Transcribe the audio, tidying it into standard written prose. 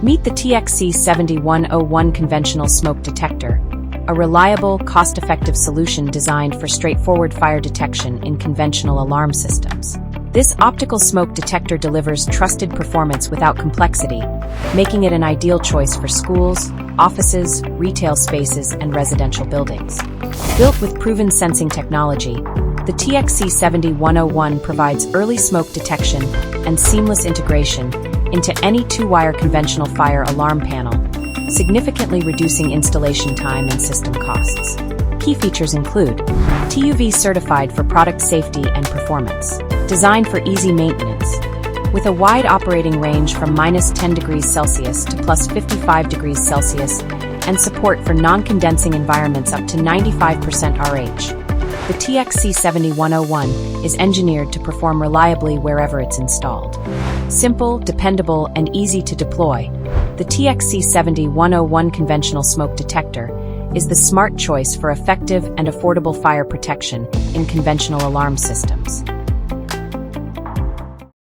Meet the TXC7101 Conventional Smoke Detector, a reliable, cost-effective solution designed for straightforward fire detection in conventional alarm systems. This optical smoke detector delivers trusted performance without complexity, making it an ideal choice for schools, offices, retail spaces, and residential buildings. Built with proven sensing technology, the TXC7101 provides early smoke detection and seamless integration into any two-wire conventional fire alarm panel, significantly reducing installation time and system costs. Key features include TÜV certified for product safety and performance, designed for easy maintenance, with a wide operating range from -10 degrees Celsius to +55 degrees Celsius, and support for non-condensing environments up to 95% RH. The TXC7101 is engineered to perform reliably wherever it's installed. Simple, dependable, and easy to deploy, the TXC7101 Conventional Smoke Detector is the smart choice for effective and affordable fire protection in conventional alarm systems.